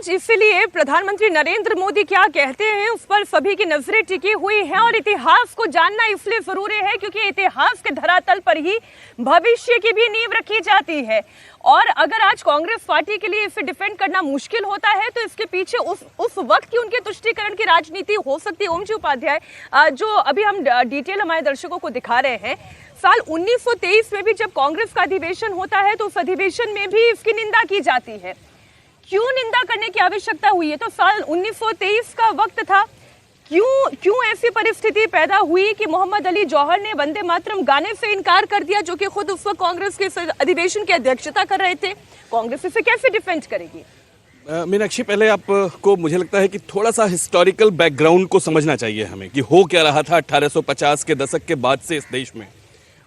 आज इसीलिए प्रधानमंत्री नरेंद्र मोदी क्या कहते हैं उस पर सभी की नजरें टिकी हुई हैं और इतिहास को जानना इसलिए जरूरी है क्योंकि इतिहास के धरातल पर ही भविष्य की भी नींव रखी जाती है। और अगर आज कांग्रेस पार्टी के लिए इसे डिफेंड करना मुश्किल होता है तो इसके पीछे उस वक्त की उनके तुष्टीकरण की राजनीति हो सकती है। ओम जी उपाध्याय, जो अभी हम डिटेल हमारे दर्शकों को दिखा रहे हैं, साल 1923 में भी जब कांग्रेस का अधिवेशन होता है तो उस अधिवेशन में भी इसकी निंदा की जाती है। क्यों निंदा करने की आवश्यकता हुई है? तो साल 1923 का वक्त था, क्यों ऐसी परिस्थिति पैदा हुई कि मोहम्मद अली जौहर ने वंदे मातरम गाने से इनकार कर दिया, जो कि खुद उस वक्त कांग्रेस के अधिवेशन की अध्यक्षता कर रहे थे। कांग्रेस इसे कैसे डिफेंड करेगी? मीनाक्षी, पहले आपको मुझे लगता है कि थोड़ा सा हिस्टोरिकल बैकग्राउंड को समझना चाहिए हमें कि हो क्या रहा था 1850 के दशक के बाद से इस देश में।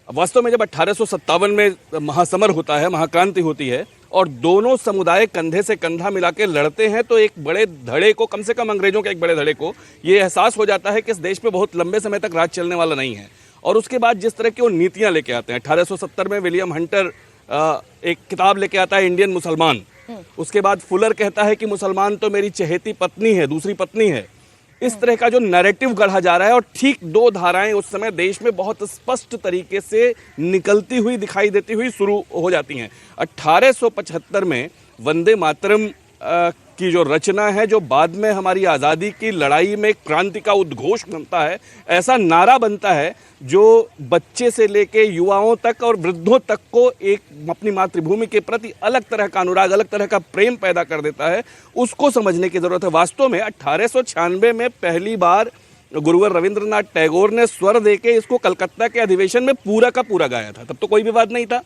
वास्तव में जब 1857 में महासमर होता है, महाक्रांति होती है और दोनों समुदाय कंधे से कंधा मिला के लड़ते हैं, तो एक बड़े धड़े को, कम से कम अंग्रेजों के एक बड़े धड़े को ये एहसास हो जाता है कि इस देश पे बहुत लंबे समय तक राज चलने वाला नहीं है। और उसके बाद जिस तरह की वो नीतियां लेके आते हैं, 1870 में विलियम हंटर एक किताब लेके आता है, इंडियन मुसलमान। उसके बाद फुलर कहता है कि मुसलमान तो मेरी चहेती पत्नी है, दूसरी पत्नी है। इस तरह का जो नैरेटिव गढ़ा जा रहा है, और ठीक दो धाराएं उस समय देश में बहुत स्पष्ट तरीके से निकलती हुई, दिखाई देती हुई शुरू हो जाती हैं। 1875 में वंदे मातरम की जो रचना है, जो बाद में हमारी आज़ादी की लड़ाई में क्रांति का उद्घोष बनता है, ऐसा नारा बनता है जो बच्चे से लेके युवाओं तक और वृद्धों तक को एक अपनी मातृभूमि के प्रति अलग तरह का अनुराग, अलग तरह का प्रेम पैदा कर देता है। उसको समझने की जरूरत है। वास्तव में 1896 में पहली बार गुरुवर रविंद्रनाथ टैगोर ने स्वर देके इसको कलकत्ता के अधिवेशन में पूरा का पूरा गाया था। तब तो कोई विवाद नहीं था।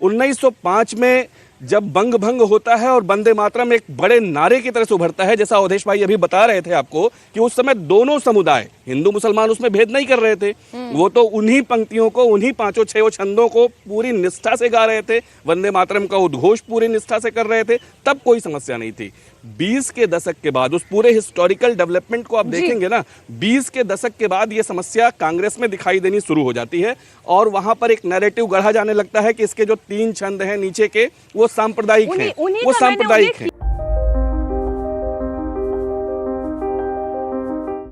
1905 में जब बंग भंग होता है और वंदे मातरम एक बड़े नारे की तरह से उभरता है, जैसा अवधेश भाई अभी बता रहे थे आपको कि उस समय दोनों समुदाय, हिंदू मुसलमान, उसमें भेद नहीं कर रहे थे। वो तो उन्हीं पंक्तियों को, उन्हीं पांचों छह छंदों को पूरी निष्ठा से गा रहे थे, वंदे मातरम का उद्घोष पूरी निष्ठा से कर रहे थे। तब कोई समस्या नहीं थी। 20 के दशक के बाद, उस पूरे हिस्टोरिकल डेवलपमेंट को आप देखेंगे ना, 20 के दशक के बाद ये समस्या कांग्रेस में दिखाई देनी शुरू हो जाती है और वहां पर एक नैरेटिव गढ़ा जाने लगता है कि इसके जो 3 छंद हैं नीचे के, वो सांप्रदायिक हैं, वो सांप्रदायिक हैं।